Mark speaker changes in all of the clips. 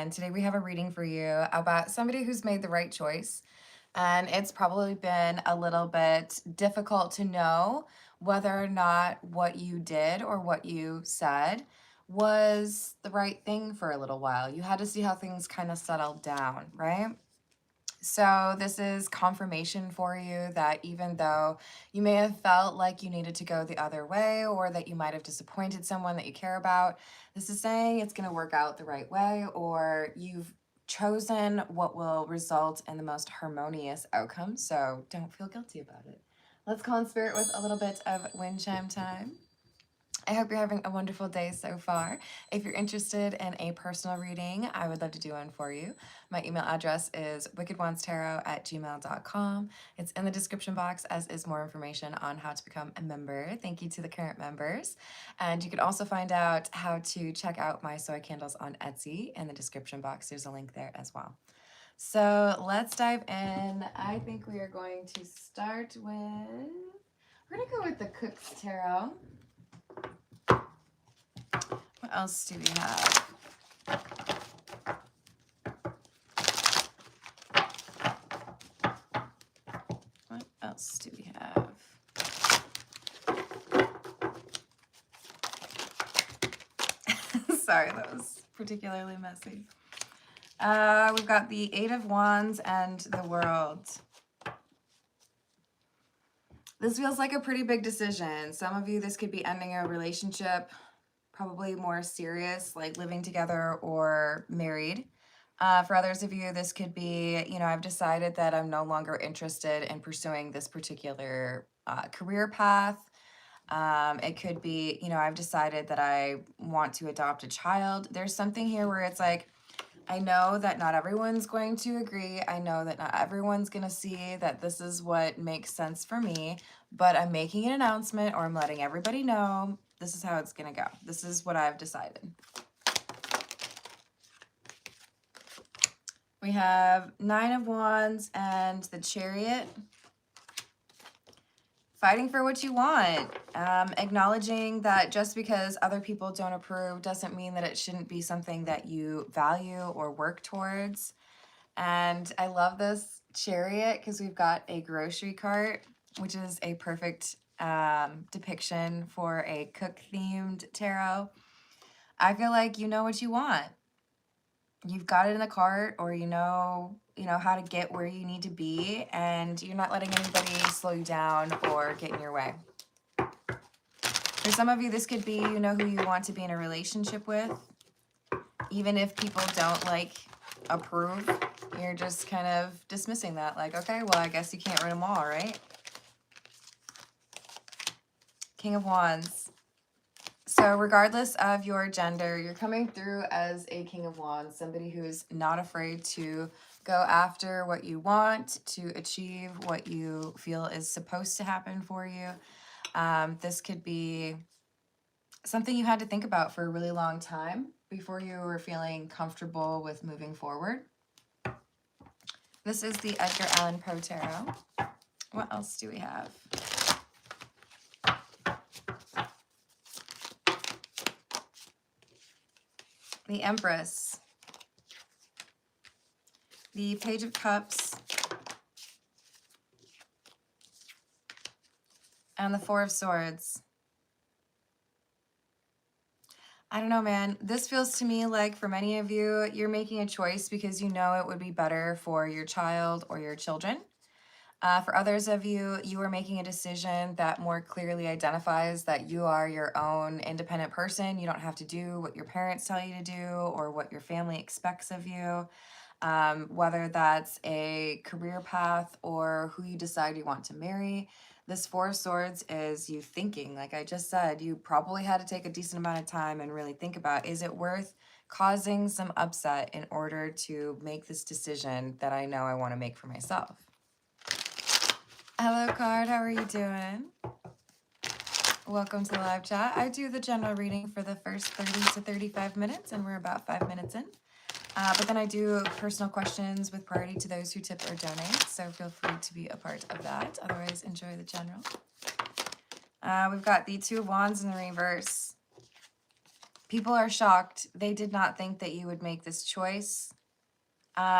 Speaker 1: and today we have a reading for you about somebody who's made the right choice. And it's probably been a little bit difficult to know whether or not what you did or what you said was the right thing for a little while. You had to see how things kind of settled down, right? So this is confirmation for you that even though you may have felt like you needed to go the other way or that you might have disappointed someone that you care about, this is saying it's going to work out the right way, or you've chosen what will result in the most harmonious outcome. So don't feel guilty about it. Let's call in spirit with a little bit of wind chime time. I hope you're having a wonderful day so far. If you're interested in a personal reading, I would love to do one for you. My email address is wickedwandstarot@gmail.com. It's in the description box, as is more information on how to become a member. Thank you to the current members. And you can also find out how to check out my soy candles on Etsy in the description box. There's a link there as well. So let's dive in. I think we are going to start with, we're going to go with the Cook's Tarot. What else do we have? What else do we have? Sorry, that was particularly messy. We've got the Eight of Wands and the World. This feels like a pretty big decision. Some of you, this could be ending a relationship, probably more serious, like living together or married. For others of you, this could be, I've decided that I'm no longer interested in pursuing this particular career path. It could be, I've decided that I want to adopt a child. There's something here where it's like, I know that not everyone's going to agree. I know that not everyone's going to see that this is what makes sense for me, but I'm making an announcement, or I'm letting everybody know this is how it's going to go. This is what I've decided. We have Nine of Wands and the Chariot. Fighting for what you want. Acknowledging that just because other people don't approve doesn't mean that it shouldn't be something that you value or work towards. And I love this Chariot because we've got a grocery cart, which is a perfect depiction for a cook-themed tarot. I feel like you know what you want. You've got it in the cart, or you know how to get where you need to be, and you're not letting anybody slow you down or get in your way. For some of you, this could be you know who you want to be in a relationship with. Even if people don't approve, you're just kind of dismissing that, like, okay, well, I guess you can't win them all, right? King of Wands. So regardless of your gender, you're coming through as a King of Wands, somebody who's not afraid to go after what you want, to achieve what you feel is supposed to happen for you. This could be something you had to think about for a really long time before you were feeling comfortable with moving forward. This is the Edgar Allan Poe Tarot. What else do we have? The Empress, the Page of Cups, and the Four of Swords. I don't know, man. This feels to me like for many of you, you're making a choice because you know it would be better for your child or your children. For others of you, you are making a decision that more clearly identifies that you are your own independent person. You don't have to do what your parents tell you to do or what your family expects of you, whether that's a career path or who you decide you want to marry. This Four of Swords is you thinking, like I just said, you probably had to take a decent amount of time and really think about, is it worth causing some upset in order to make this decision that I know I want to make for myself? Hello, card. How are you doing? Welcome to the live chat. I do the general reading for the first 30 to 35 minutes, and we're about 5 minutes in. But then I do personal questions with priority to those who tip or donate, so feel free to be a part of that. Otherwise, enjoy the general. We've got the Two of Wands in the reverse. People are shocked. They did not think that you would make this choice.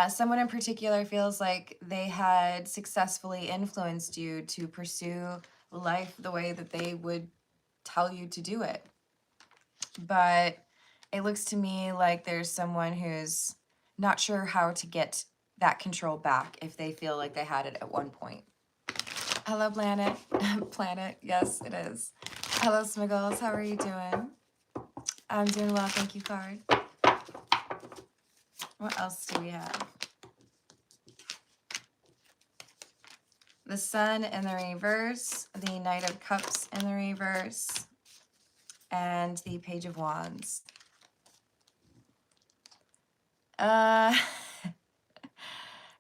Speaker 1: Someone in particular feels like they had successfully influenced you to pursue life the way that they would tell you to do it. But it looks to me like there's someone who's not sure how to get that control back if they feel like they had it at one point. Hello, Planet. Planet, yes, it is. Hello, Smiggles. How are you doing? I'm doing well, thank you, card. What else do we have? The Sun in the reverse, the Knight of Cups in the reverse, and the Page of Wands.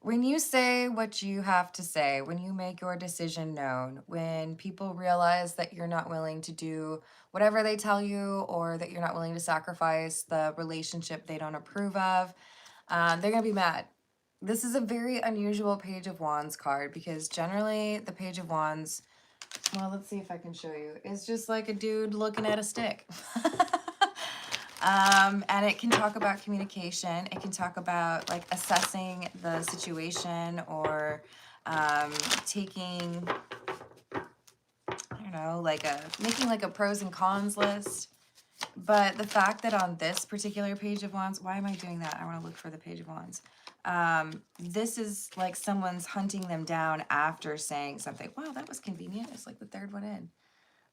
Speaker 1: When you say what you have to say, when you make your decision known, when people realize that you're not willing to do whatever they tell you, or that you're not willing to sacrifice the relationship they don't approve of, they're going to be mad. This is a very unusual Page of Wands card because generally the Page of Wands, well, let's see if I can show you, is just like a dude looking at a stick. And it can talk about communication. It can talk about like assessing the situation or taking, I don't know, like making like a pros and cons list. But the fact that on this particular Page of Wands, why am I doing that? I want to look for the Page of Wands. This is like someone's hunting them down after saying something. Wow, that was convenient. It's like the third one in.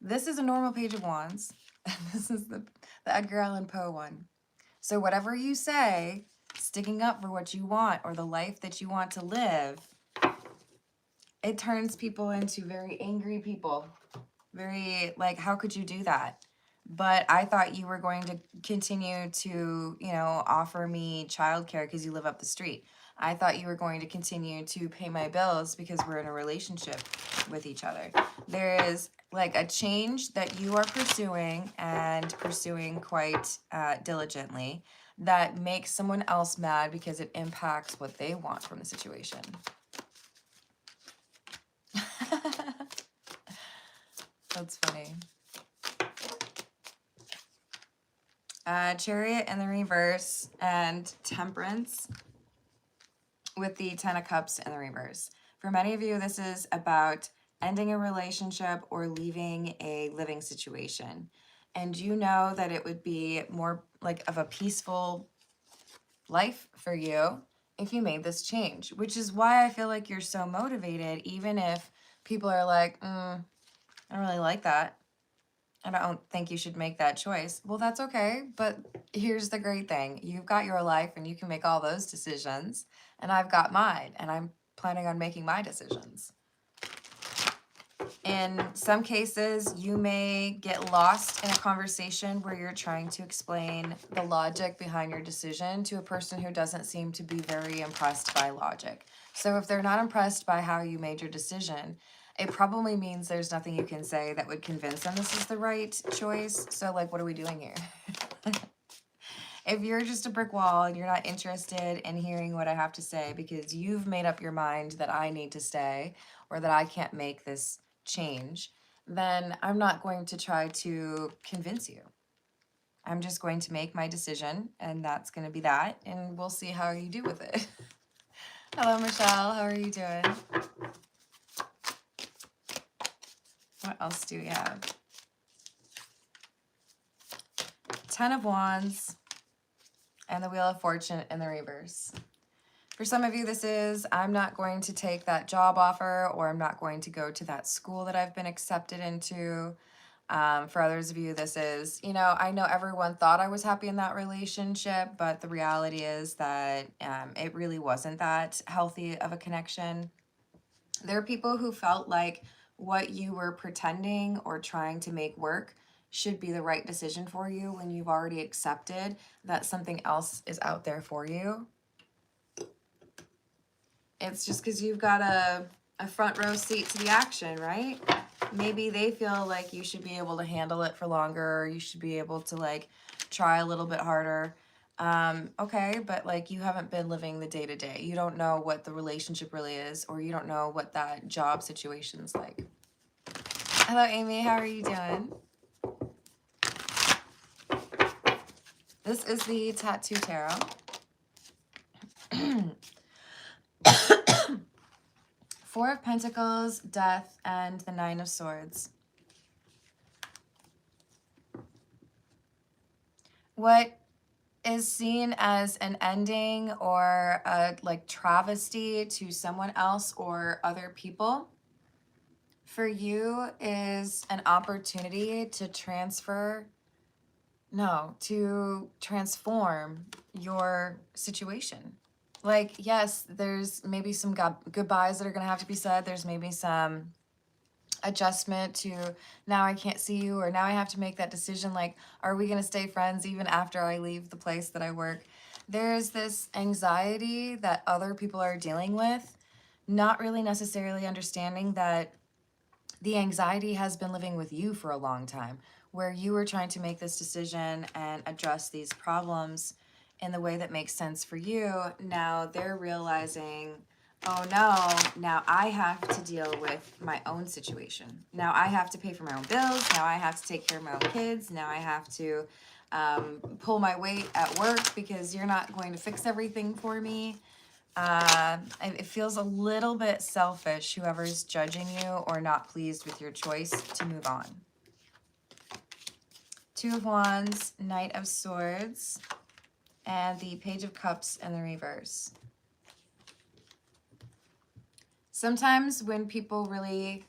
Speaker 1: This is a normal Page of Wands. And this is the Edgar Allan Poe one. So whatever you say, sticking up for what you want or the life that you want to live, it turns people into very angry people. Very like, how could you do that? But I thought you were going to continue to, you know, offer me childcare because you live up the street. I thought you were going to continue to pay my bills because we're in a relationship with each other. There is like a change that you are pursuing and pursuing quite diligently that makes someone else mad because it impacts what they want from the situation. That's funny. Chariot in the reverse and Temperance with the Ten of Cups in the reverse. For many of you, this is about ending a relationship or leaving a living situation. And you know that it would be more like of a peaceful life for you if you made this change, which is why I feel like you're so motivated, even if people are like, I don't really like that. I don't think you should make that choice. Well, that's okay. But here's the great thing. You've got your life and you can make all those decisions. And I've got mine and I'm planning on making my decisions. In some cases, you may get lost in a conversation where you're trying to explain the logic behind your decision to a person who doesn't seem to be very impressed by logic. So if they're not impressed by how you made your decision, it probably means there's nothing you can say that would convince them this is the right choice. So like, what are we doing here? If you're just a brick wall and you're not interested in hearing what I have to say because you've made up your mind that I need to stay or that I can't make this change, then I'm not going to try to convince you. I'm just going to make my decision and that's going to be that. And we'll see how you do with it. Hello, Michelle. How are you doing? What else do we have? Ten of Wands and the Wheel of Fortune in the reverse. For some of you, this is, I'm not going to take that job offer or I'm not going to go to that school that I've been accepted into. For others of you, this is, you know, I know everyone thought I was happy in that relationship, but the reality is that it really wasn't that healthy of a connection. There are people who felt like what you were pretending or trying to make work should be the right decision for you when you've already accepted that something else is out there for you. It's just because you've got a front row seat to the action, right? Maybe they feel like you should be able to handle it for longer, or you should be able to like try a little bit harder. Okay, but like you haven't been living the day to day. You don't know what the relationship really is, or you don't know what that job situation's like. Hello, Amy. How are you doing? This is the Tattoo Tarot. Four of Pentacles, Death, and the Nine of Swords. What is seen as an ending or a like travesty to someone else or other people, for you is an opportunity to to transform your situation. Like, yes, there's maybe some goodbyes that are going to have to be said. There's maybe some adjustment to, now I can't see you, or now I have to make that decision. Like, are we going to stay friends even after I leave the place that I work? There's this anxiety that other people are dealing with, not really necessarily understanding that the anxiety has been living with you for a long time, where you were trying to make this decision and address these problems in the way that makes sense for you. Now they're realizing, oh no, now I have to deal with my own situation. Now I have to pay for my own bills. Now I have to take care of my own kids. Now I have to pull my weight at work because you're not going to fix everything for me. It feels a little bit selfish, whoever's judging you or not pleased with your choice to move on. Two of Wands, Knight of Swords, and the Page of Cups in the reverse. Sometimes when people really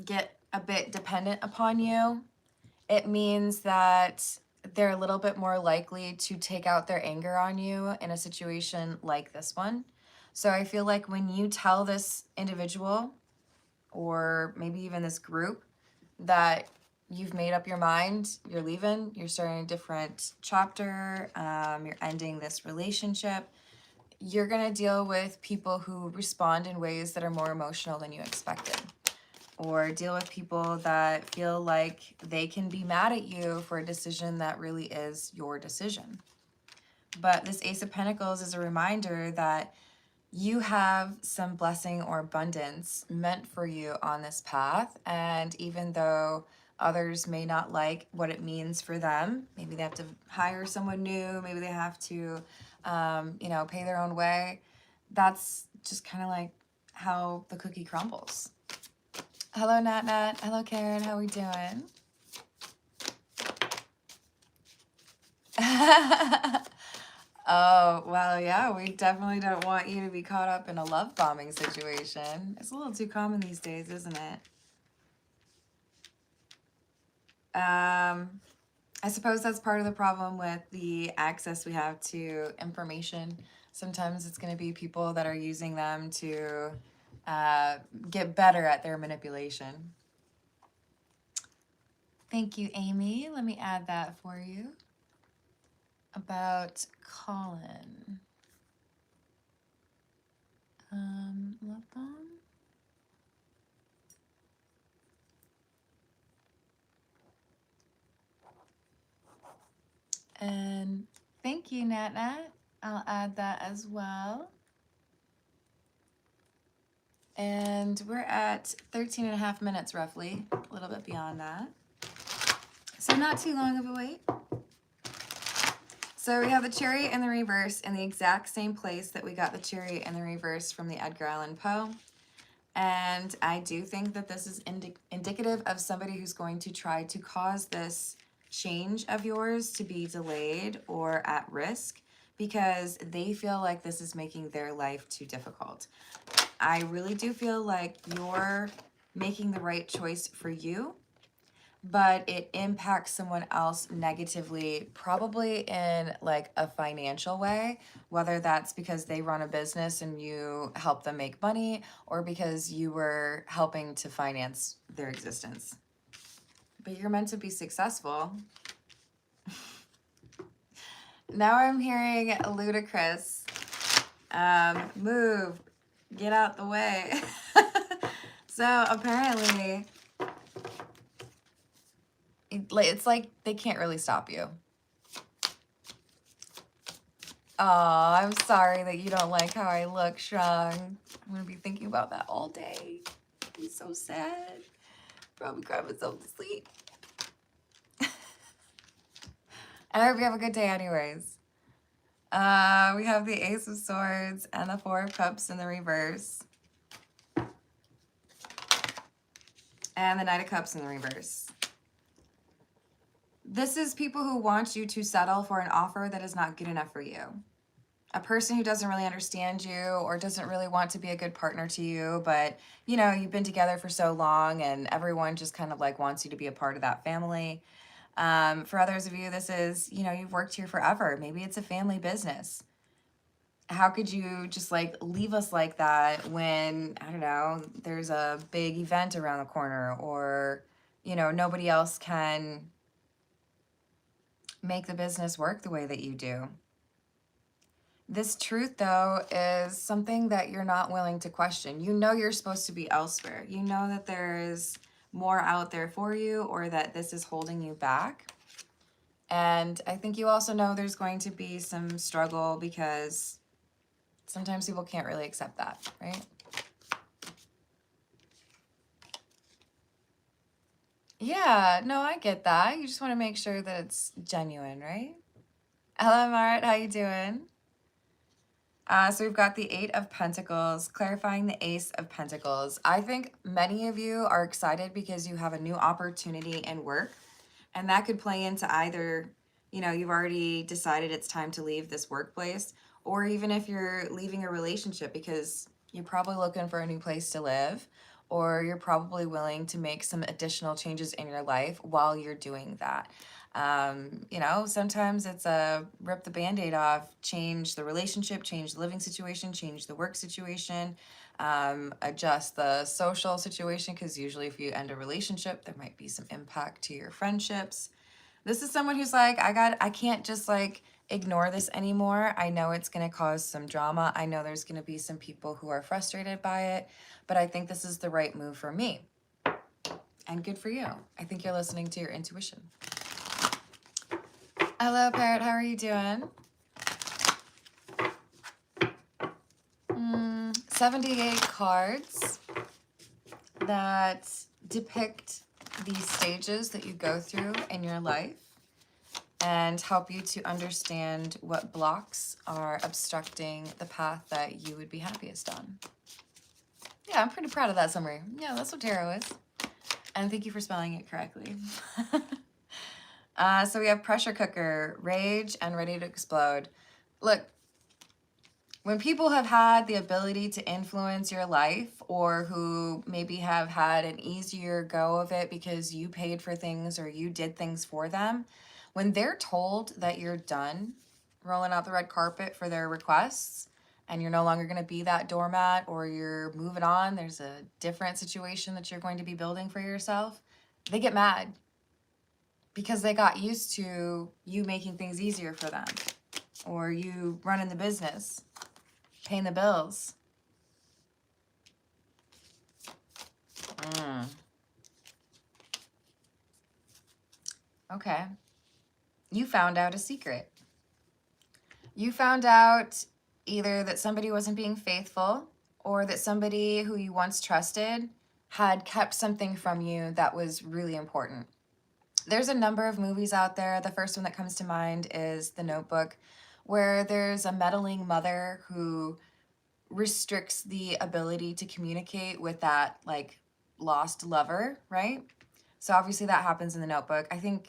Speaker 1: get a bit dependent upon you, it means that they're a little bit more likely to take out their anger on you in a situation like this one. So I feel like when you tell this individual, or maybe even this group, that you've made up your mind, you're leaving, you're starting a different chapter, you're ending this relationship, you're going to deal with people who respond in ways that are more emotional than you expected. Or deal with people that feel like they can be mad at you for a decision that really is your decision. But this Ace of Pentacles is a reminder that you have some blessing or abundance meant for you on this path. And even though others may not like what it means for them, maybe they have to hire someone new, maybe they have to, pay their own way. That's just kind of like how the cookie crumbles. Hello, Natnat. Hello, Karen. How we doing? Oh, well, yeah, we definitely don't want you to be caught up in a love bombing situation. It's a little too common these days, isn't it? I suppose that's part of the problem with the access we have to information. Sometimes it's going to be people that are using them to get better at their manipulation. Thank you, Amy. Let me add that for you. About Colin. Love bomb. And thank you, Natnat. I'll add that as well. And we're at 13 and a half minutes roughly, a little bit beyond that. So not too long of a wait. So we have the Chariot in the reverse in the exact same place that we got the Chariot in the reverse from the Edgar Allan Poe. And I do think that this is indicative of somebody who's going to try to cause this change of yours to be delayed or at risk because they feel like this is making their life too difficult. I really do feel like you're making the right choice for you, but it impacts someone else negatively, probably in like a financial way, whether that's because they run a business and you help them make money, or because you were helping to finance their existence. But you're meant to be successful. Now I'm hearing ludicrous. Move, get out the way. So apparently, it's like they can't really stop you. Aw, I'm sorry that you don't like how I look, Shang. I'm gonna be thinking about that all day. I'm so sad. Probably cry myself to sleep. And I hope you have a good day anyways. We have the Ace of Swords and the Four of Cups in the reverse. And the Knight of Cups in the reverse. This is people who want you to settle for an offer that is not good enough for you. A person who doesn't really understand you or doesn't really want to be a good partner to you, but you know, you've been together for so long and everyone just kind of like wants you to be a part of that family. For others of you, this is, you know, you've worked here forever. Maybe it's a family business. How could you just like leave us like that when, I don't know, there's a big event around the corner, or, you know, nobody else can make the business work the way that you do? This truth, though, is something that you're not willing to question. You know you're supposed to be elsewhere. You know that there is more out there for you, or that this is holding you back. And I think you also know there's going to be some struggle because sometimes people can't really accept that, right? Yeah, no, I get that. You just want to make sure that it's genuine, right? Hello, Marit. How you doing? So we've got the Eight of Pentacles, clarifying the Ace of Pentacles. I think many of you are excited because you have a new opportunity in work. And that could play into either, you know, you've already decided it's time to leave this workplace, or even if you're leaving a relationship because you're probably looking for a new place to live, or you're probably willing to make some additional changes in your life while you're doing that. You know, sometimes it's a rip the band-aid off, change the relationship, change the living situation, change the work situation, adjust the social situation, because usually if you end a relationship, there might be some impact to your friendships. This is someone who's like, I can't just like ignore this anymore. I know it's going to cause some drama. I know there's going to be some people who are frustrated by it, but I think this is the right move for me. And good for you. I think you're listening to your intuition. Hello, Parrot. How are you doing? 78 cards that depict the stages that you go through in your life and help you to understand what blocks are obstructing the path that you would be happiest on. Yeah, I'm pretty proud of that summary. Yeah, that's what tarot is. And thank you for spelling it correctly. So we have pressure cooker, rage, and ready to explode. Look, when people have had the ability to influence your life, or who maybe have had an easier go of it because you paid for things or you did things for them, when they're told that you're done rolling out the red carpet for their requests and you're no longer going to be that doormat, or you're moving on, there's a different situation that you're going to be building for yourself, they get mad because they got used to you making things easier for them, or you running the business, paying the bills. Okay. You found out a secret. You found out either that somebody wasn't being faithful, or that somebody who you once trusted had kept something from you that was really important. There's a number of movies out there. The first one that comes to mind is The Notebook, where there's a meddling mother who restricts the ability to communicate with that like lost lover, right? So obviously that happens in The Notebook. I think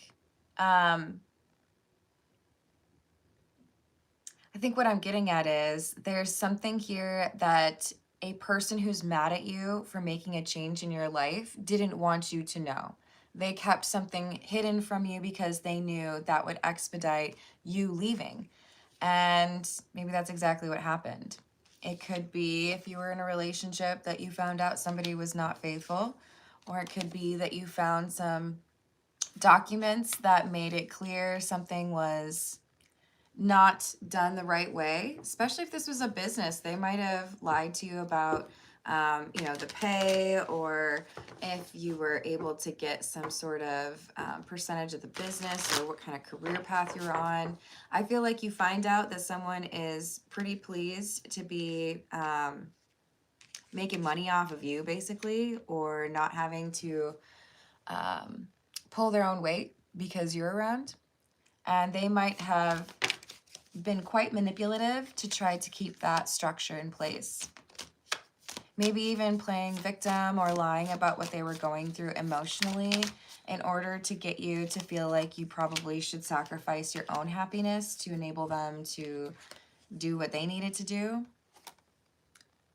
Speaker 1: what I'm getting at is there's something here that a person who's mad at you for making a change in your life didn't want you to know. They kept something hidden from you because they knew that would expedite you leaving. And maybe that's exactly what happened. It could be if you were in a relationship that you found out somebody was not faithful, or it could be that you found some documents that made it clear something was not done the right way. Especially if this was a business, they might have lied to you about you know, the pay, or if you were able to get some sort of percentage of the business, or what kind of career path you're on. I feel like you find out that someone is pretty pleased to be making money off of you, basically, or not having to pull their own weight because you're around. And they might have been quite manipulative to try to keep that structure in place. Maybe even playing victim or lying about what they were going through emotionally in order to get you to feel like you probably should sacrifice your own happiness to enable them to do what they needed to do.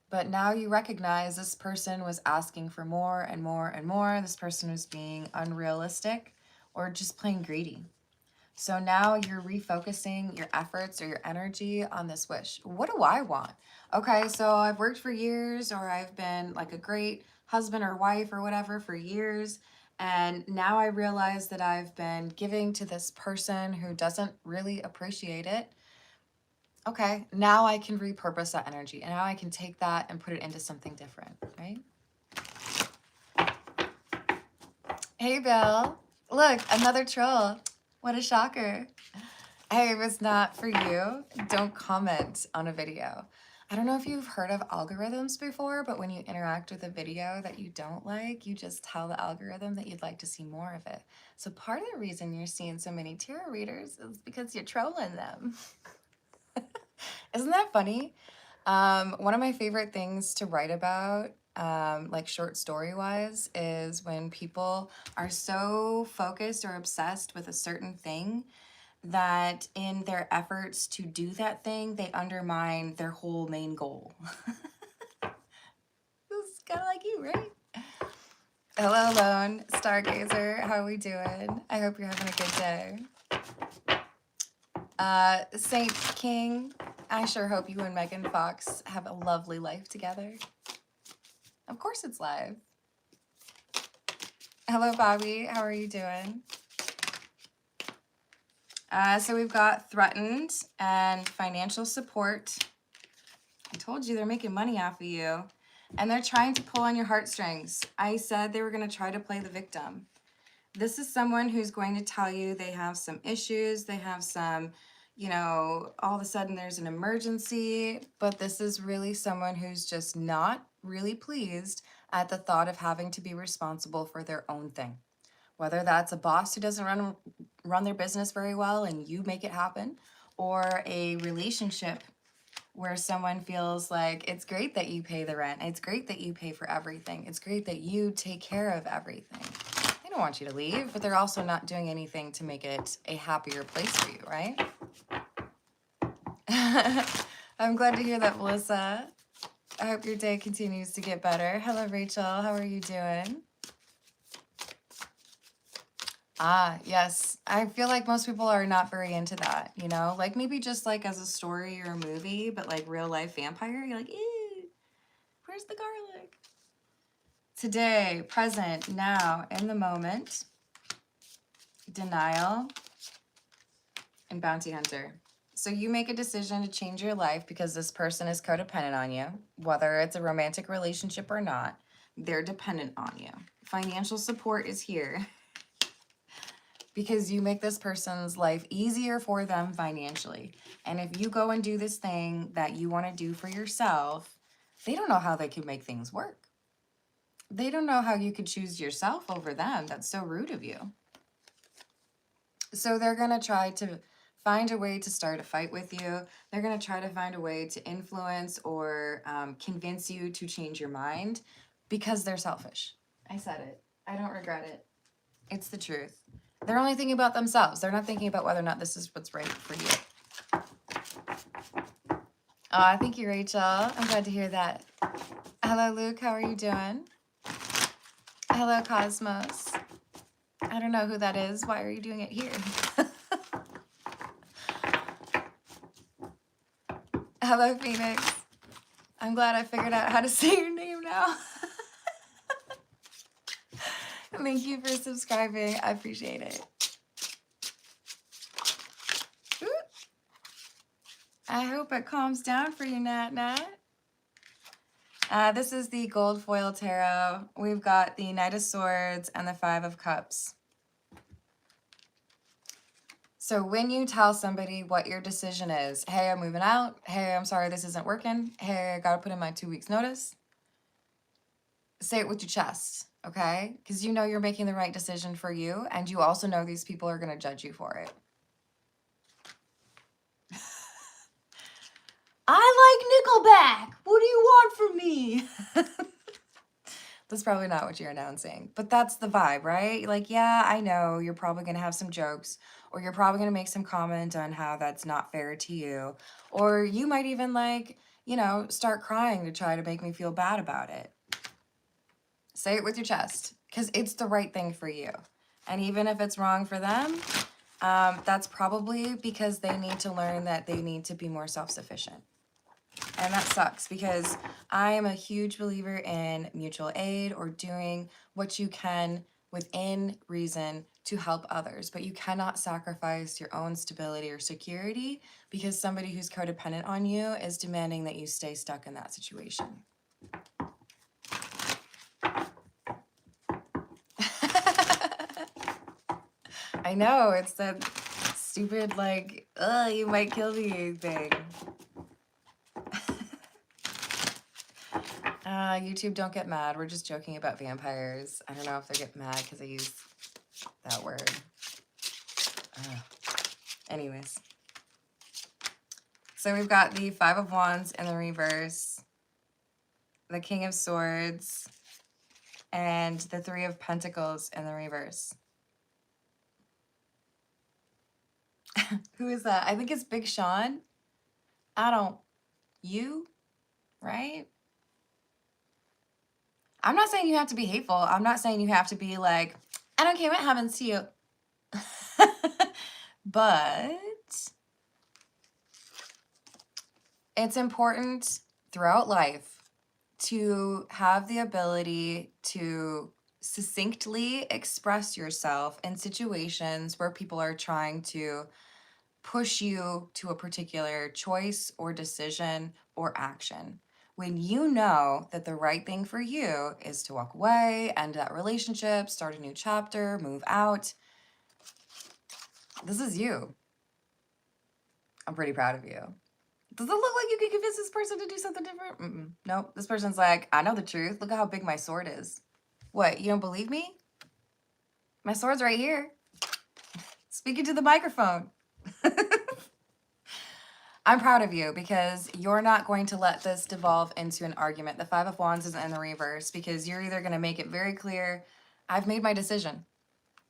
Speaker 1: But now you recognize this person was asking for more and more and more. This person was being unrealistic or just plain greedy. So now you're refocusing your efforts or your energy on this wish. What do I want? Okay, so I've worked for years, or I've been like a great husband or wife or whatever for years. And now I realize that I've been giving to this person who doesn't really appreciate it. Okay, now I can repurpose that energy, and now I can take that and put it into something different, right? Hey, Bill. Look, another troll. What a shocker. Hey, if it's not for you, don't comment on a video. I don't know if you've heard of algorithms before, but when you interact with a video that you don't like, you just tell the algorithm that you'd like to see more of it. So part of the reason you're seeing so many tarot readers is because you're trolling them. Isn't that funny? One of my favorite things to write about, like short story wise, is when people are so focused or obsessed with a certain thing that in their efforts to do that thing, they undermine their whole main goal. This is kind of like you, right? Hello, Lone Stargazer. How are we doing? I hope you're having a good day. Saint King, I sure hope you and Megan Fox have a lovely life together. Of course it's live. Hello, Bobby. How are you doing? So we've got threatened and financial support. I told you they're making money off of you. And they're trying to pull on your heartstrings. I said they were going to try to play the victim. This is someone who's going to tell you they have some issues. They have some, you know, all of a sudden there's an emergency. But this is really someone who's just not really pleased at the thought of having to be responsible for their own thing. Whether that's a boss who doesn't run their business very well and you make it happen, or a relationship where someone feels like it's great that you pay the rent, it's great that you pay for everything, it's great that you take care of everything. They don't want you to leave, but they're also not doing anything to make it a happier place for you, right? I'm glad to hear that, Melissa. I hope your day continues to get better. Hello, Rachel. How are you doing? Ah, yes. I feel like most people are not very into that, you know? Like maybe just like as a story or a movie, but like real life vampire, you're like, ew, where's the garlic? Today, present, now, in the moment, denial, and bounty hunter. So you make a decision to change your life because this person is codependent on you, whether it's a romantic relationship or not, they're dependent on you. Financial support is here. Because you make this person's life easier for them financially. And if you go and do this thing that you want to do for yourself, they don't know how they can make things work. They don't know how you could choose yourself over them. That's so rude of you. So they're going to try to find a way to start a fight with you. They're going to try to find a way to influence or convince you to change your mind because they're selfish. I said it. I don't regret it. It's the truth. They're only thinking about themselves. They're not thinking about whether or not this is what's right for you. Thank you, Rachel. I'm glad to hear that. Hello, Luke. How are you doing? Hello, Cosmos. I don't know who that is. Why are you doing it here? Hello, Phoenix. I'm glad I figured out how to say your name now. Thank you for subscribing. I appreciate it. Ooh. I hope it calms down for you, Natnat. This is the gold foil tarot. We've got the Knight of Swords and the Five of Cups. So when you tell somebody what your decision is, hey, I'm moving out. Hey, I'm sorry, this isn't working. Hey, I got to put in my 2 weeks notice. Say it with your chest. Okay? Because you know you're making the right decision for you, and you also know these people are going to judge you for it. I like Nickelback. What do you want from me? That's probably not what you're announcing, but that's the vibe, right? Like, yeah, I know you're probably going to have some jokes, or you're probably going to make some comment on how that's not fair to you, or you might even like, you know, start crying to try to make me feel bad about it. Say it with your chest, because it's the right thing for you. And even if it's wrong for them, that's probably because they need to learn that they need to be more self-sufficient. And that sucks because I am a huge believer in mutual aid or doing what you can within reason to help others. But you cannot sacrifice your own stability or security because somebody who's codependent on you is demanding that you stay stuck in that situation. I know, it's that stupid, like, you might kill me thing. YouTube, don't get mad. We're just joking about vampires. I don't know if they get mad because I use that word. Anyways. So we've got the Five of Wands in the reverse, the King of Swords, and the Three of Pentacles in the reverse. Who is that? I think it's Big Sean. You, right? I'm not saying you have to be hateful. I'm not saying you have to be like, I don't care what happens to you. But it's important throughout life to have the ability to succinctly express yourself in situations where people are trying to push you to a particular choice or decision or action. When you know that the right thing for you is to walk away, end that relationship, start a new chapter, move out, this is you. I'm pretty proud of you. Does it look like you can convince this person to do something different? Nope. This person's like, I know the truth. Look at how big my sword is. What, you don't believe me? My sword's right here. Speaking to the microphone. I'm proud of you because you're not going to let this devolve into an argument. The Five of Wands is in the reverse because you're either going to make it very clear, I've made my decision.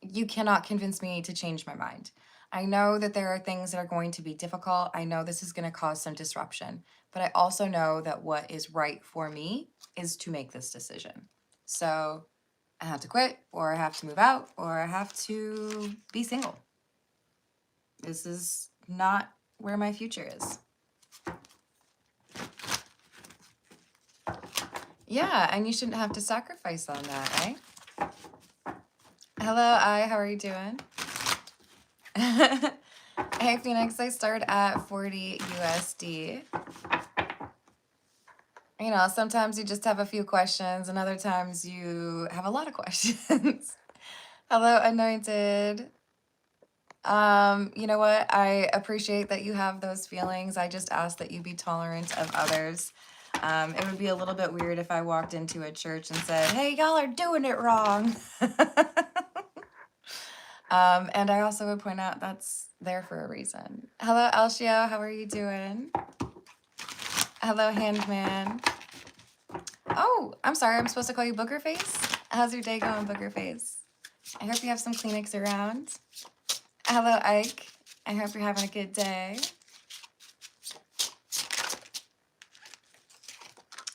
Speaker 1: You cannot convince me to change my mind. I know that there are things that are going to be difficult. I know this is going to cause some disruption, but I also know that what is right for me is to make this decision. So I have to quit, or I have to move out, or I have to be single. This is not where my future is. Yeah, and you shouldn't have to sacrifice on that, right? Hello, how are you doing? Hey, Phoenix, I start at 40 USD. You know, sometimes you just have a few questions, and other times you have a lot of questions. Hello, Anointed. You know what? I appreciate that you have those feelings. I just ask that you be tolerant of others. It would be a little bit weird if I walked into a church and said, hey, y'all are doing it wrong. And I also would point out that's there for a reason. Hello, Alshio. How are you doing? Hello, Handman. Oh, I'm sorry. I'm supposed to call you Booger Face? How's your day going, Booger Face? I hope you have some Kleenex around. Hello, Ike. I hope you're having a good day.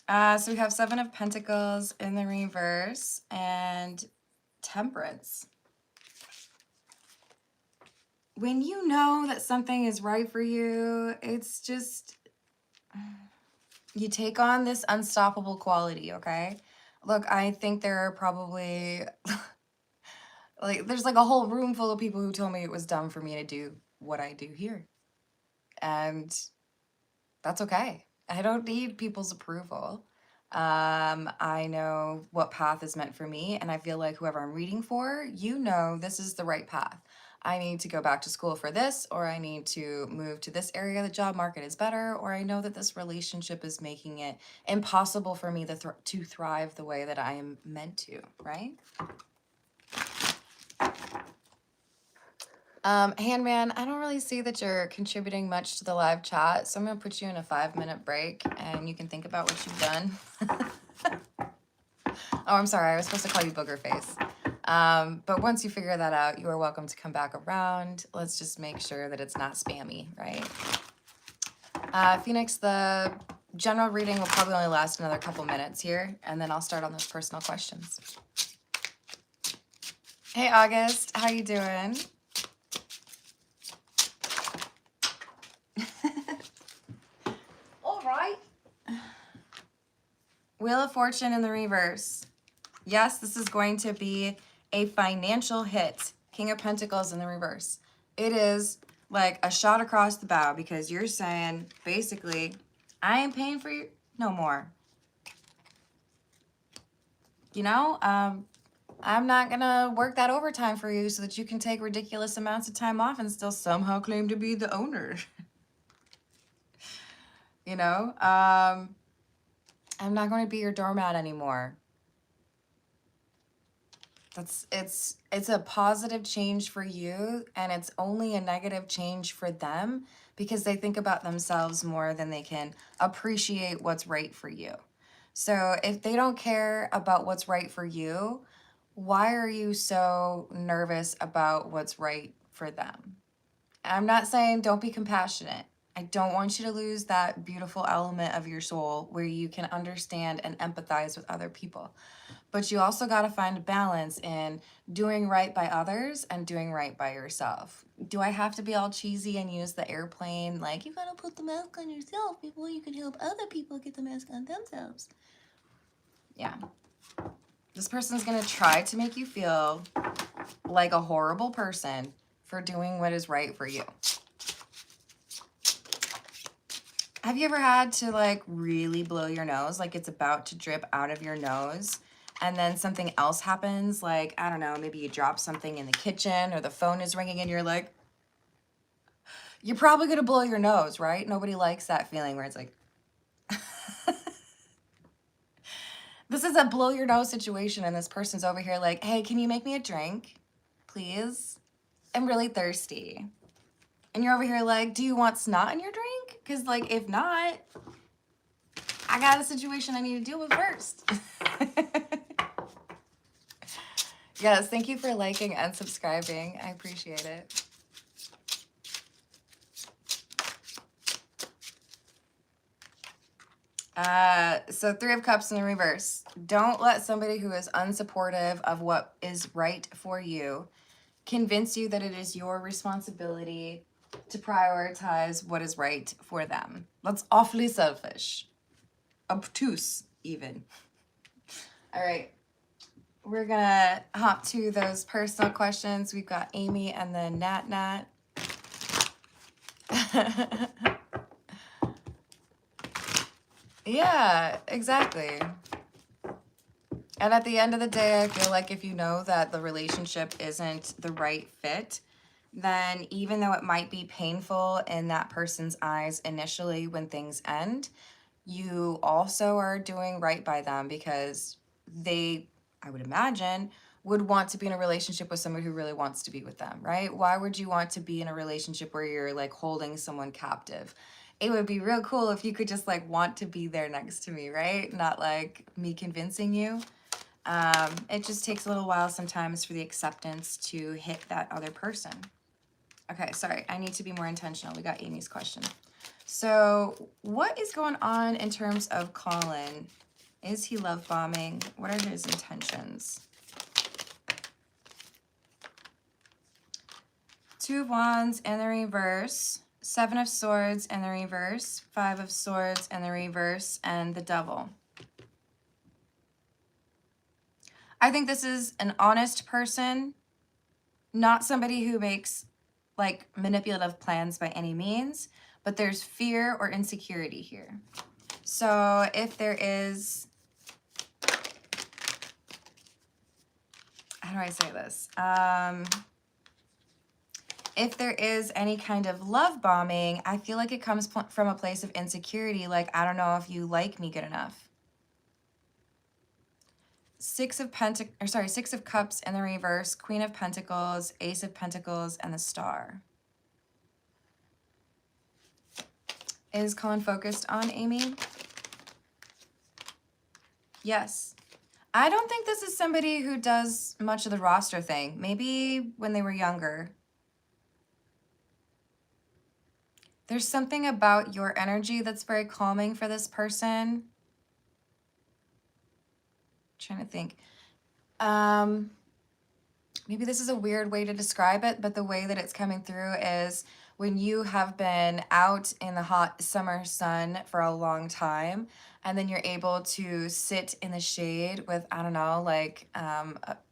Speaker 1: So we have Seven of Pentacles in the reverse and Temperance. When you know that something is right for you, it's just, you take on this unstoppable quality, okay? Look, I think there are probably, like, there's like a whole room full of people who told me it was dumb for me to do what I do here. And that's okay. I don't need people's approval. I know what path is meant for me, and I feel like whoever I'm reading for, you know this is the right path. I need to go back to school for this, or I need to move to this area, the job market is better, or I know that this relationship is making it impossible for me to thrive the way that I am meant to, right? Handman, I don't really see that you're contributing much to the live chat, so I'm going to put you in a 5-minute break, and you can think about what you've done. Oh, I'm sorry. I was supposed to call you Booger Face. But once you figure that out, you are welcome to come back around. Let's just make sure that it's not spammy, right? Phoenix, the general reading will probably only last another couple minutes here, and then I'll start on those personal questions. Hey, August. How you doing? All right. Wheel of Fortune in the reverse. Yes, this is going to be a financial hit. King of Pentacles in the reverse. It is like a shot across the bow because you're saying, basically, I ain't paying for you no more. You know, I'm not going to work that overtime for you so that you can take ridiculous amounts of time off and still somehow claim to be the owner. You know, I'm not going to be your doormat anymore. It's a positive change for you, and it's only a negative change for them because they think about themselves more than they can appreciate what's right for you. So if they don't care about what's right for you, why are you so nervous about what's right for them? I'm not saying don't be compassionate. I don't want you to lose that beautiful element of your soul where you can understand and empathize with other people. But you also got to find a balance in doing right by others and doing right by yourself. Do I have to be all cheesy and use the airplane? Like, you got to put the mask on yourself before you can help other people get the mask on themselves. Yeah. This person's going to try to make you feel like a horrible person for doing what is right for you. Have you ever had to like really blow your nose? Like it's about to drip out of your nose and then something else happens? Like, I don't know, maybe you drop something in the kitchen or the phone is ringing and you're like, you're probably going to blow your nose, right? Nobody likes that feeling where it's like, this is a blow your nose situation and this person's over here like, hey, can you make me a drink, please? I'm really thirsty. And you're over here like, do you want snot in your drink? Because like, if not, I got a situation I need to deal with first. Yes, thank you for liking and subscribing. I appreciate it. So 3 of Cups in the reverse. Don't let somebody who is unsupportive of what is right for you convince you that it is your responsibility to prioritize what is right for them. That's awfully selfish. Obtuse, even. All right. We're going to hop to those personal questions. We've got Amy and then Natnat. Yeah, exactly. And at the end of the day, I feel like if you know that the relationship isn't the right fit, then even though it might be painful in that person's eyes initially when things end, you also are doing right by them because they, I would imagine, would want to be in a relationship with someone who really wants to be with them, right? Why would you want to be in a relationship where you're like holding someone captive? It would be real cool if you could just like want to be there next to me, right? Not like me convincing you. It just takes a little while sometimes for the acceptance to hit that other person. Okay, sorry, I need to be more intentional. We got Amy's question. So what is going on in terms of Colin? Is he love bombing? What are his intentions? 2 of Wands in the reverse, 7 of Swords in the reverse, 5 of Swords in the reverse, and the Devil. I think this is an honest person, not somebody who makes like manipulative plans by any means, but there's fear or insecurity here. So if there is, how do I say this? If there is any kind of love bombing, I feel like it comes from a place of insecurity. Like, I don't know if you like me good enough. Six of Cups in the reverse, Queen of Pentacles, Ace of Pentacles, and the Star. Is Colin focused on Amy? Yes. I don't think this is somebody who does much of the roster thing. Maybe when they were younger. There's something about your energy that's very calming for this person. Trying to think. Maybe this is a weird way to describe it, but the way that it's coming through is when you have been out in the hot summer sun for a long time, and then you're able to sit in the shade with, I don't know, like,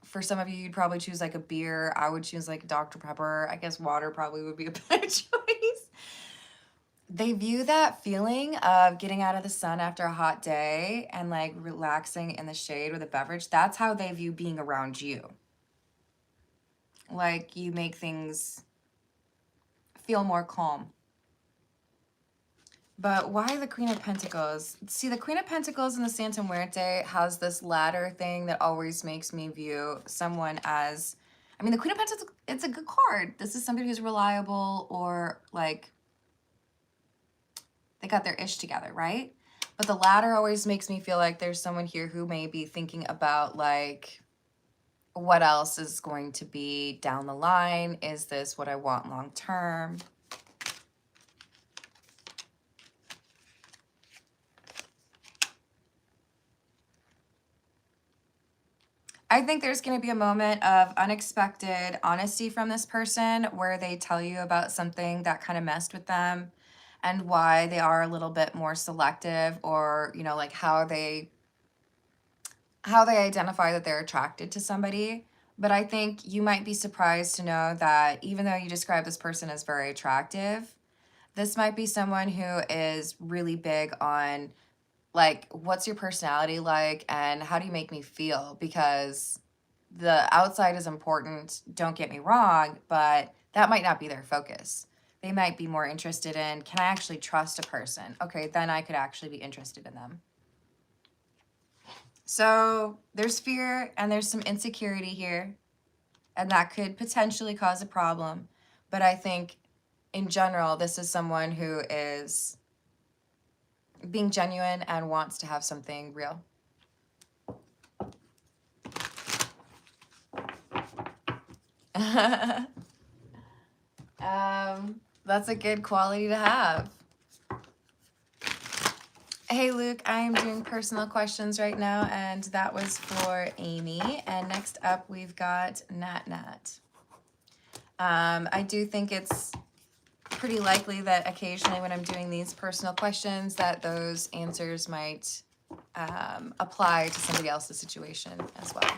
Speaker 1: for some of you, you'd probably choose like a beer. I would choose like Dr. Pepper. I guess water probably would be a better choice. They view that feeling of getting out of the sun after a hot day and like relaxing in the shade with a beverage. That's how they view being around you. Like you make things feel more calm. But why the Queen of Pentacles? See, the Queen of Pentacles in the Santa Muerte has this ladder thing that always makes me view someone as, I mean, the Queen of Pentacles, it's a good card. This is somebody who's reliable or like they got their ish together, right? But the ladder always makes me feel like there's someone here who may be thinking about like, what else is going to be down the line? Is this what I want long term? I think there's going to be a moment of unexpected honesty from this person where they tell you about something that kind of messed with them and why they are a little bit more selective, or, you know, like how they identify that they're attracted to somebody. But I think you might be surprised to know that even though you describe this person as very attractive, this might be someone who is really big on like, what's your personality like and how do you make me feel? Because the outside is important, don't get me wrong, but that might not be their focus. They might be more interested in, can I actually trust a person? Okay, then I could actually be interested in them. So there's fear and there's some insecurity here, and that could potentially cause a problem. But I think in general, this is someone who is being genuine and wants to have something real. That's a good quality to have. Hey Luke, I am doing personal questions right now, and that was for Amy. And next up, we've got Natnat. I do think it's pretty likely that occasionally when I'm doing these personal questions that those answers might apply to somebody else's situation as well.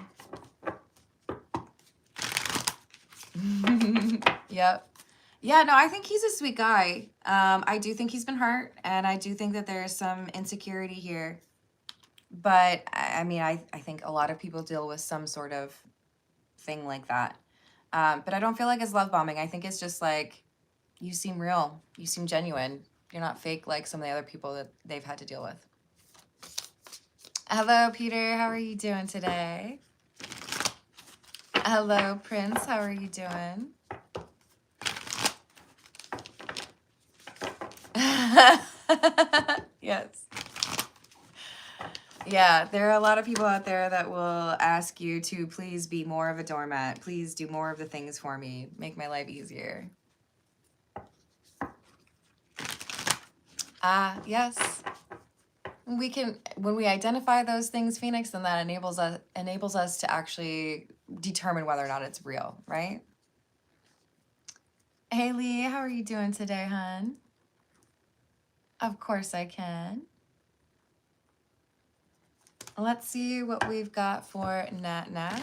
Speaker 1: Yep. Yeah, no, I think he's a sweet guy. I do think he's been hurt, and I do think that there's some insecurity here. But I mean, I think a lot of people deal with some sort of thing like that. But I don't feel like it's love bombing. I think it's just like, you seem real. You seem genuine. You're not fake like some of the other people that they've had to deal with. Hello, Peter. How are you doing today? Hello, Prince. How are you doing? Yes. Yeah, there are a lot of people out there that will ask you to please be more of a doormat. Please do more of the things for me. Make my life easier. Yes. We can, when we identify those things, Phoenix, then that enables us to actually determine whether or not it's real, right? Hey Lee, how are you doing today, hon? Of course I can. Let's see what we've got for Natnat.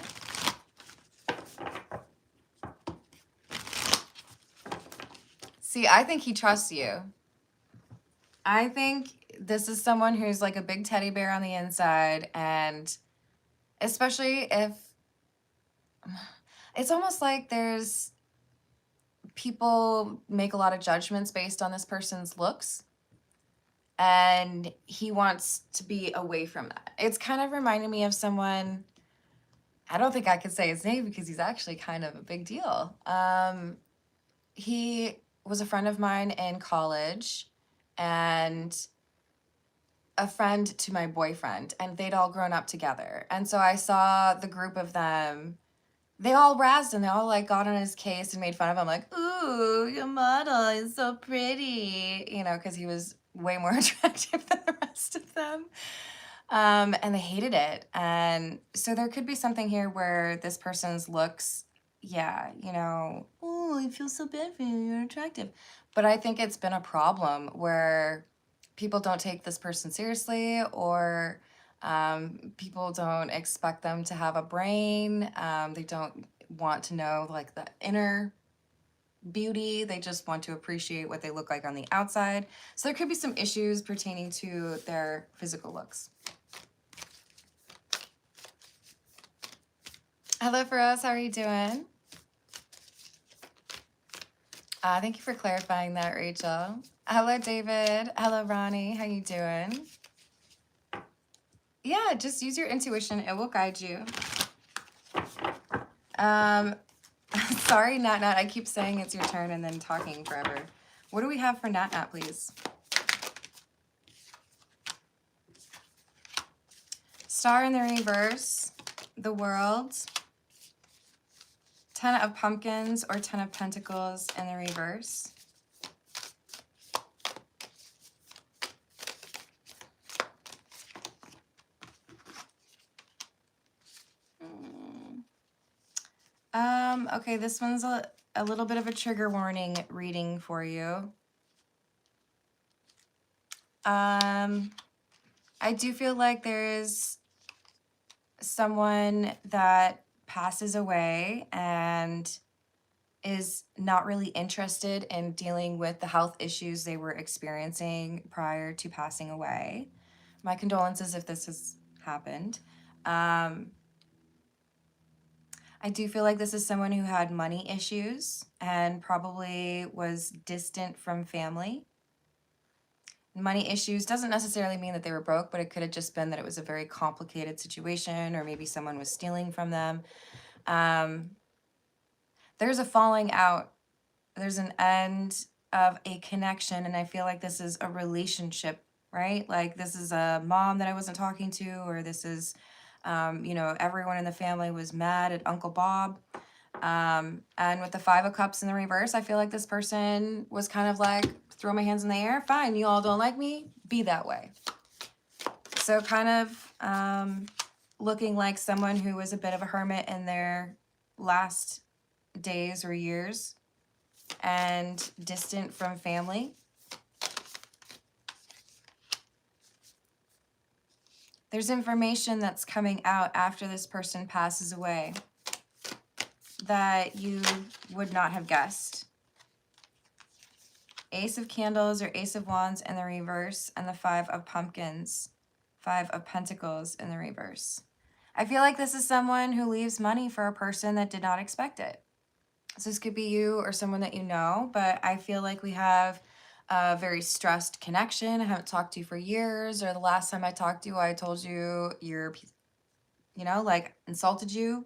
Speaker 1: See, I think he trusts you. I think this is someone who's like a big teddy bear on the inside, and especially if it's almost like there's people make a lot of judgments based on this person's looks, and he wants to be away from that. It's kind of reminding me of someone I don't think I could say his name because he's actually kind of a big deal. He was a friend of mine in college and a friend to my boyfriend, and they'd all grown up together. And so I saw the group of them. They all razzed and they all like got on his case and made fun of him, like, "Ooh, your model is so pretty," you know, because he was way more attractive than the rest of them. And they hated it. And so there could be something here where this person's looks, yeah, you know, "Oh, I feel so bad for you, you're attractive." But I think it's been a problem where people don't take this person seriously, or people don't expect them to have a brain. They don't want to know like the inner beauty. They just want to appreciate what they look like on the outside. So there could be some issues pertaining to their physical looks. Hello, Feroz. How are you doing? Thank you for clarifying that, Rachel. Hello, David. Hello, Ronnie. How you doing? Yeah, just use your intuition. It will guide you. Sorry, Natnat. I keep saying it's your turn and then talking forever. What do we have for Natnat, please? Star in the reverse, the World, 10 of Pumpkins or 10 of Pentacles in the reverse. Okay, this one's a little bit of a trigger warning reading for you. I do feel like there is someone that passes away and is not really interested in dealing with the health issues they were experiencing prior to passing away. My condolences if this has happened. I do feel like this is someone who had money issues and probably was distant from family. Money issues doesn't necessarily mean that they were broke, but it could have just been that it was a very complicated situation, or maybe someone was stealing from them. There's a falling out. There's an end of a connection, and I feel like this is a relationship, right? Like this is a mom that I wasn't talking to, or this is, you know, everyone in the family was mad at Uncle Bob. And with the 5 of Cups in the reverse, I feel like this person was kind of like, throw my hands in the air, fine, you all don't like me, be that way. So kind of looking like someone who was a bit of a hermit in their last days or years and distant from family. There's information that's coming out after this person passes away that you would not have guessed. Ace of Candles or Ace of Wands in the reverse, and the 5 of Pumpkins, 5 of Pentacles in the reverse. I feel like this is someone who leaves money for a person that did not expect it. So this could be you or someone that you know, but I feel like we have a very stressed connection. I haven't talked to you for years, or the last time I talked to you, I told you you're, you know, like insulted you.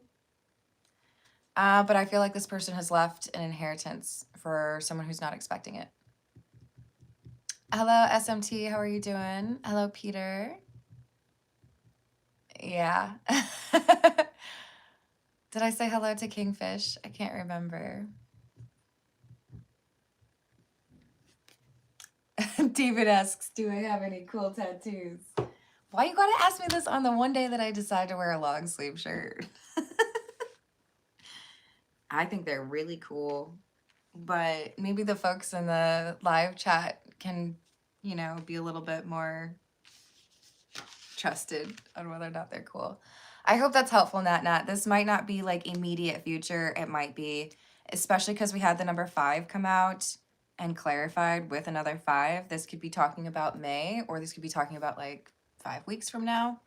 Speaker 1: But I feel like this person has left an inheritance for someone who's not expecting it. Hello, SMT. How are you doing? Hello, Peter. Yeah. Did I say hello to Kingfish? I can't remember. David asks, do I have any cool tattoos? Why you gotta ask me this on the one day that I decide to wear a long sleeve shirt? I think they're really cool, but maybe the folks in the live chat can, you know, be a little bit more trusted on whether or not they're cool. I hope that's helpful, Natnat. This might not be like immediate future. It might be, especially because we had the number 5 come out and clarified with another 5. This could be talking about May, or this could be talking about like 5 weeks from now.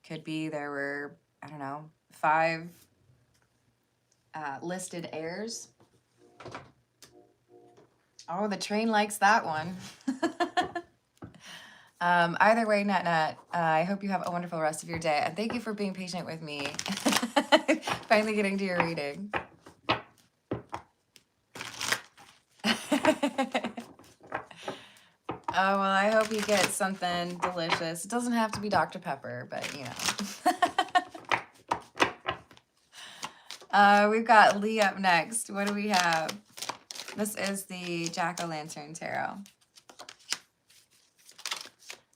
Speaker 1: Could be there were, I don't know, 5 listed heirs. Oh, the train likes that one. Either way, Natnat, I hope you have a wonderful rest of your day. And thank you for being patient with me. Finally getting to your reading. Oh, well, I hope you get something delicious. It doesn't have to be Dr. Pepper, but you know. We've got Lee up next. What do we have? This is the Jack-o'-lantern tarot.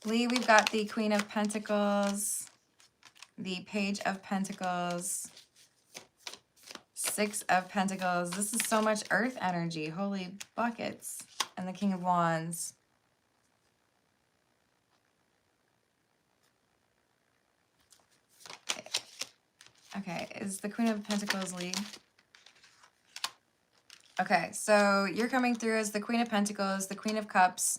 Speaker 1: Lee, we've got the Queen of Pentacles, the Page of Pentacles, Six of Pentacles. This is so much earth energy. Holy buckets. And the King of Wands. Okay, is the Queen of Pentacles Lee? Okay, so you're coming through as the Queen of Pentacles, the Queen of Cups,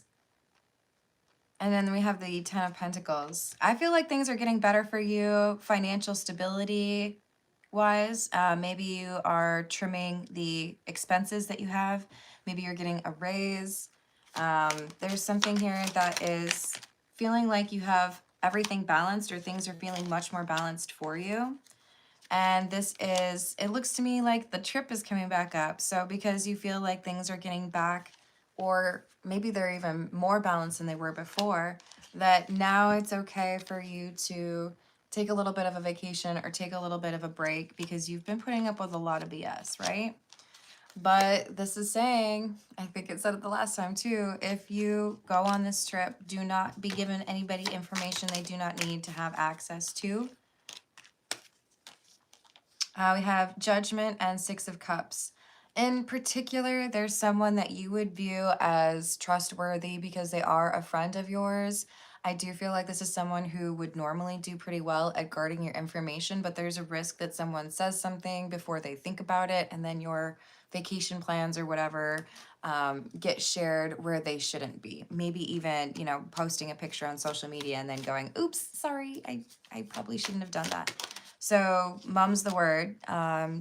Speaker 1: and then we have the Ten of Pentacles. I feel like things are getting better for you, financial stability wise. Maybe you are trimming the expenses that you have. Maybe you're getting a raise. There's something here that is feeling like you have everything balanced, or things are feeling much more balanced for you. And this is, it looks to me like the trip is coming back up. So because you feel like things are getting back, or maybe they're even more balanced than they were before, that now it's okay for you to take a little bit of a vacation or take a little bit of a break, because you've been putting up with a lot of BS, right? But this is saying, I think it said it the last time too, if you go on this trip, do not be given anybody information they do not need to have access to. We have Judgment and Six of Cups. In particular, there's someone that you would view as trustworthy because they are a friend of yours. I do feel like this is someone who would normally do pretty well at guarding your information, but there's a risk that someone says something before they think about it, and then your vacation plans or whatever get shared where they shouldn't be. Maybe even, you know, posting a picture on social media and then going, oops, sorry, I probably shouldn't have done that. So mum's the word.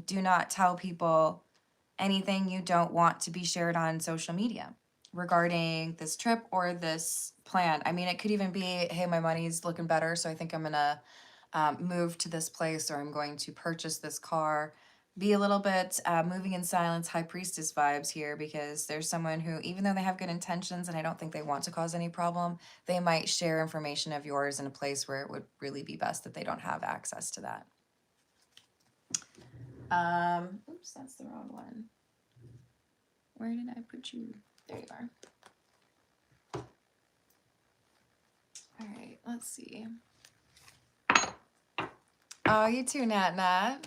Speaker 1: Do not tell people anything you don't want to be shared on social media regarding this trip or this plan. I mean, it could even be, hey, my money's looking better, so I think I'm gonna move to this place, or I'm going to purchase this car. Be a little bit moving in silence, high priestess vibes here, because there's someone who, even though they have good intentions and I don't think they want to cause any problem, they might share information of yours in a place where it would really be best that they don't have access to that. Oops, that's the wrong one. Where did I put you? There you are. All right, let's see. Oh, you too, Natnat.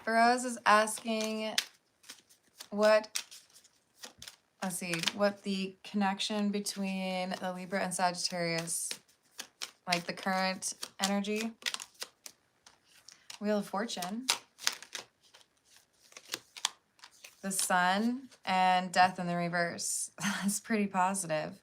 Speaker 1: Feroz is asking what the connection between the Libra and Sagittarius, like the current energy. Wheel of Fortune. The Sun and Death in the reverse. That's pretty positive.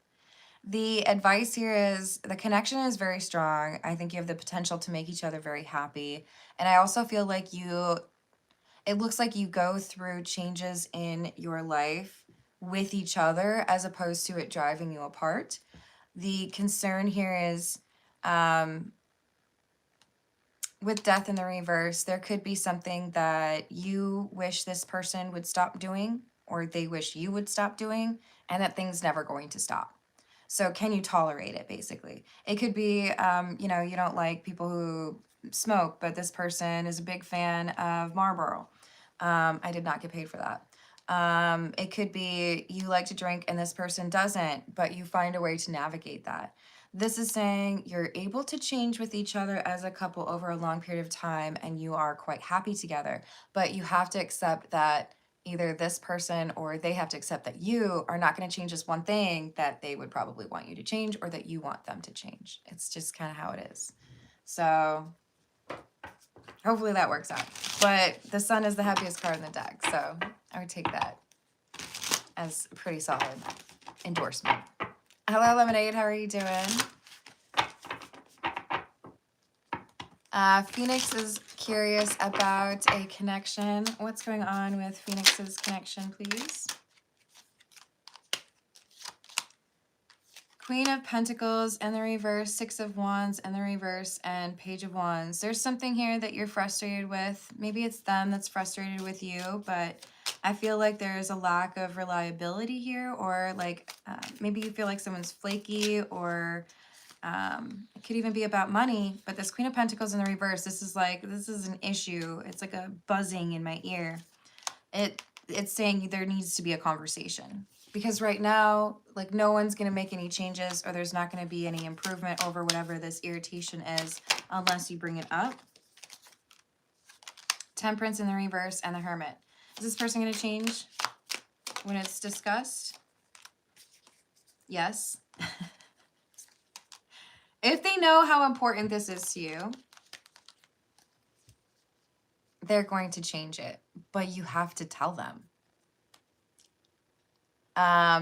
Speaker 1: The advice here is the connection is very strong. I think you have the potential to make each other very happy. And I also feel like it looks like you go through changes in your life with each other as opposed to it driving you apart. The concern here is with Death in the reverse, there could be something that you wish this person would stop doing, or they wish you would stop doing, and that thing's never going to stop. So can you tolerate it, basically? It could be, you know, you don't like people who smoke, but this person is a big fan of Marlboro. I did not get paid for that. It could be you like to drink and this person doesn't, but you find a way to navigate that. This is saying you're able to change with each other as a couple over a long period of time, and you are quite happy together, but you have to accept that either this person or they have to accept that you are not going to change this one thing that they would probably want you to change, or that you want them to change. It's just kind of how it is. So hopefully that works out. But the Sun is the happiest card in the deck, so I would take that as a pretty solid endorsement. Hello, Lemonade. How are you doing? Phoenix is curious about a connection. What's going on with Phoenix's connection, please? Queen of Pentacles in the reverse, Six of Wands in the reverse, and Page of Wands. There's something here that you're frustrated with. Maybe it's them that's frustrated with you, but I feel like there's a lack of reliability here, or like maybe you feel like someone's flaky, or it could even be about money. But this Queen of Pentacles in the reverse, this is an issue. It's like a buzzing in my ear. It's saying there needs to be a conversation, because right now, like, no one's going to make any changes, or there's not going to be any improvement over whatever this irritation is unless you bring it up. Temperance in the reverse and the Hermit. Is this person going to change when it's discussed? Yes. If they know how important this is to you, they're going to change it, but you have to tell them.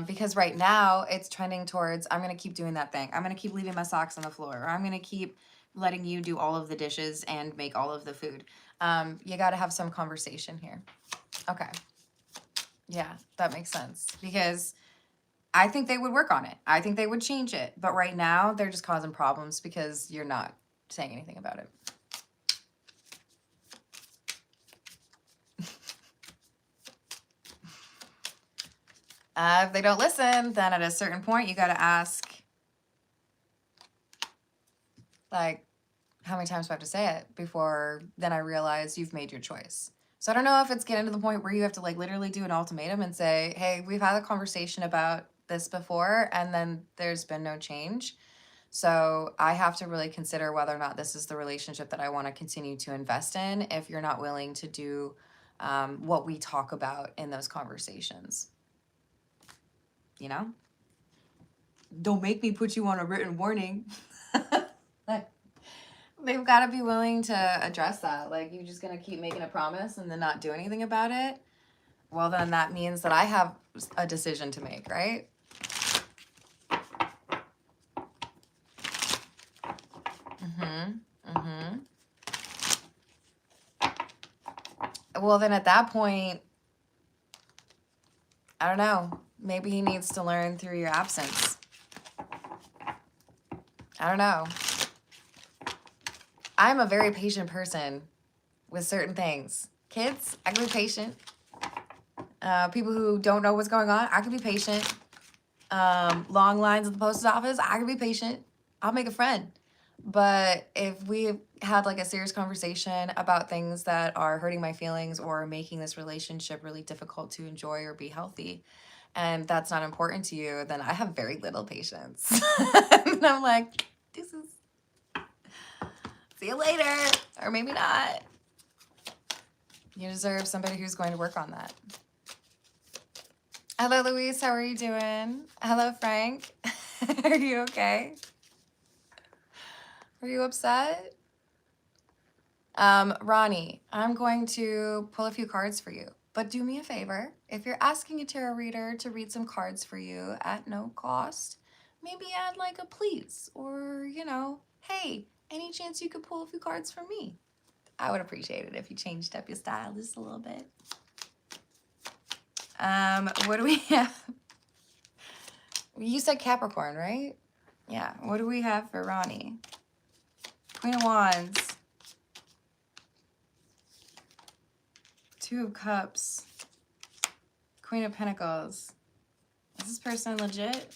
Speaker 1: Because right now it's trending towards, I'm going to keep doing that thing. I'm going to keep leaving my socks on the floor, or I'm going to keep letting you do all of the dishes and make all of the food. You got to have some conversation here. Okay. Yeah, that makes sense, because I think they would work on it. I think they would change it. But right now they're just causing problems because you're not saying anything about it. If they don't listen, then at a certain point, you got to ask, like, how many times do I have to say it before then I realize you've made your choice? So I don't know if it's getting to the point where you have to, like, literally do an ultimatum and say, hey, we've had a conversation about this before, and then there's been no change. So I have to really consider whether or not this is the relationship that I want to continue to invest in, if you're not willing to do what we talk about in those conversations. You know? Don't make me put you on a written warning. Like, they've got to be willing to address that. Like, you're just going to keep making a promise and then not do anything about it? Well, then that means that I have a decision to make, right? Well, then at that point, I don't know. Maybe he needs to learn through your absence. I don't know. I'm a very patient person with certain things. Kids, I can be patient. People who don't know what's going on, I can be patient. Long lines at the post office, I can be patient. I'll make a friend. But if we had like a serious conversation about things that are hurting my feelings or making this relationship really difficult to enjoy or be healthy, and that's not important to you, then I have very little patience. And I'm like, deuces. See you later. Or maybe not. You deserve somebody who's going to work on that. Hello, Louise. How are you doing? Hello, Frank. Are you okay? Are you upset? Ronnie, I'm going to pull a few cards for you. But do me a favor. If you're asking a tarot reader to read some cards for you at no cost, maybe add like a please. Or, you know, hey, any chance you could pull a few cards for me? I would appreciate it if you changed up your style just a little bit. What do we have? You said Capricorn, right? Yeah. What do we have for Ronnie? Queen of Wands. Two of Cups. Queen of Pentacles. Is this person legit?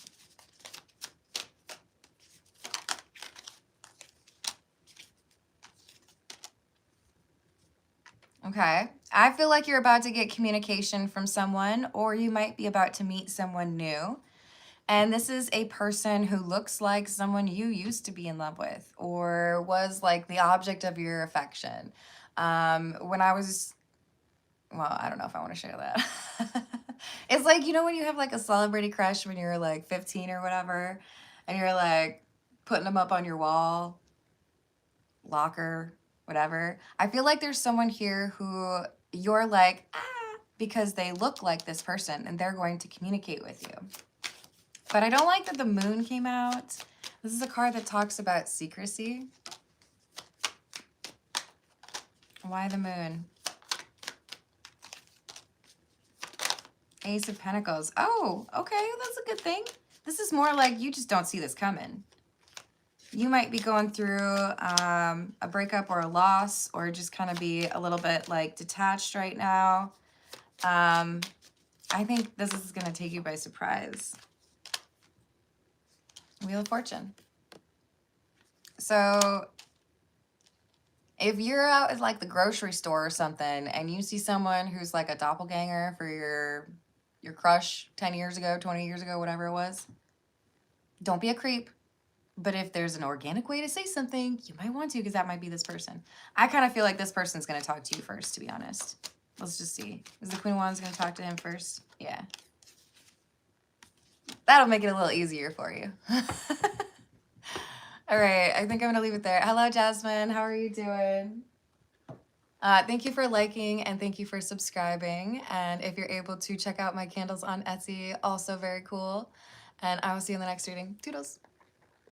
Speaker 1: Okay. I feel like you're about to get communication from someone, or you might be about to meet someone new. And this is a person who looks like someone you used to be in love with, or was like the object of your affection. When I was, well, I don't know if I want to share that. It's like, you know, when you have like a celebrity crush when you're like 15 or whatever, and you're like putting them up on your wall, locker, whatever. I feel like there's someone here who you're like, because they look like this person and they're going to communicate with you. But I don't like that the moon came out. This is a card that talks about secrecy. Why the moon? Ace of Pentacles. Oh, okay, that's a good thing. This is more like you just don't see this coming. You might be going through a breakup or a loss, or just kind of be a little bit like detached right now. I think this is going to take you by surprise. Wheel of Fortune. So if you're out at like the grocery store or something and you see someone who's like a doppelganger for your crush 10 years ago, 20 years ago, whatever it was, don't be a creep. But if there's an organic way to say something, you might want to, because that might be this person. I kind of feel like this person's going to talk to you first, to be honest. Let's just see. Is the Queen of Wands going to talk to him first? Yeah. That'll make it a little easier for you. All right, I think I'm going to leave it there. Hello, Jasmine. How are you doing? Thank you for liking and thank you for subscribing. And if you're able to check out my candles on Etsy, also very cool. And I will see you in the next reading. Toodles.